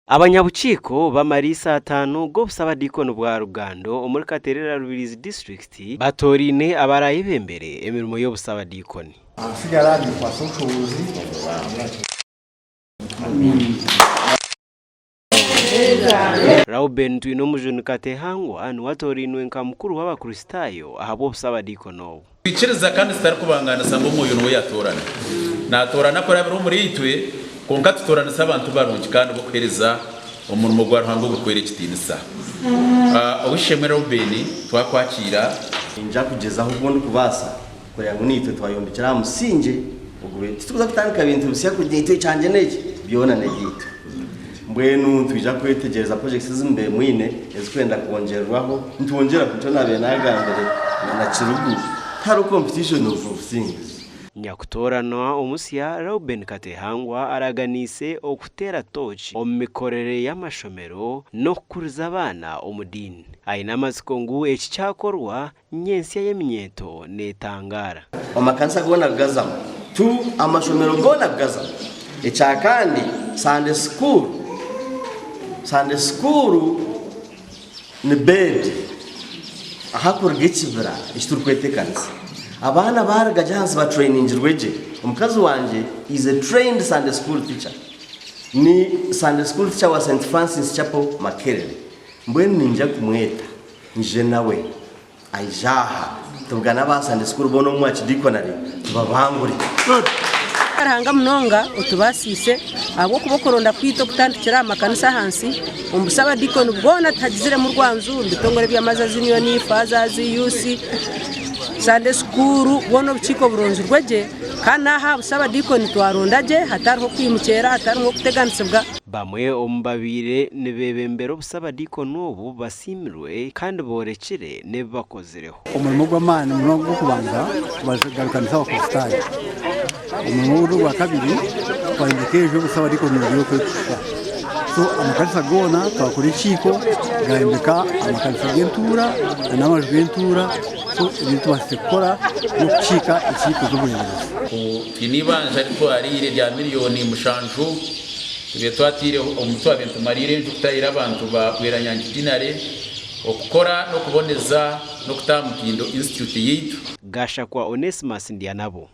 Abanyabuciko bamarisa 5 go busaba dikono bwa Rugando muri Katerera Rubirizi district batorine abaraye bembere emirimo yo busaba dikoni. Asigaranye kwa sokuzi. Rauben tuino mujunu Ageihangwe anu watorinwe nkamukuru w'abakristayo ahabo busaba dikono. Biciriza kandi sitari kubangana sanga umuntu we yatorana. Natorana ko rabiro muri itwe konka tutorana s'abantu barungi kandi bokwereza umuntu mu Rwampara gukwera kitinisa. Awishemwe Rauben twakwakira inja kugeza aho ubundi kubasa koya ngo nitwe twayombekera musinje ubwo tuza kutandika ibintu bisya kugite cyanje neke byona negito mbwenu twija kwetegereza project zimbe mwine ezikwenda kongerwaho ntwongera kuco nabe nagambere na kirugu hari competition of things. Nyakutorana omusya Rauben Ageihangwe araganise okutera tochi omikorere y'amashomero no kuriza abana omudini aina masikongu ekicyakorwa nyensi y'emyeto netangara amakanisa gona gaza tu amashomero gona gaza ecyakandi Sunday school ni bed ahakorwa ikibira ikiturkwetekanisa Abaana baragaje hansi ba training rweje umukazi wanje is a trained Sunday school teacher ni Sunday school teacher wa St Francis Chapel Makerere mbweni ninja kumweta nje nawe aijaha tugana ba Sunday school bono mu Achidiconary tubabanguri aranga mnonga utubasise abo kubokoronda kwito kutandikira amakanisa hansi umbusaba dikoni bwona tagizire mu Rwanzu nditongore byamaza union faza ziyusi Sunday school bono biciko buronzi rweje kana ha busaba dikoni twarondaje hatariho kwimukera hatariho kuteganisibwa bamwe ombabire nebebembero busaba dikoni ubu basimirwe kandi borekire nebakozireho Umurimo gw'Imana umurongo kubanza bazagarukanisa abakristayo umurimo wa kabiri twandikeje busaba dikoni yo kwitwa so amakanisa gona twakora ikiko gahembeka amakanisa y'entura n'amajwi y'entura so ibintu basekora no kucika ikiko z'ubuyobozi kinibanje ariko arire rya miliyoni mushanju tube twatire umutwe w'abantu marire njukutayira abantu bakweranya dinare okukora no kuboneza no kutamukindo institute yitu gasha kwa Onesimus Ndyanabo.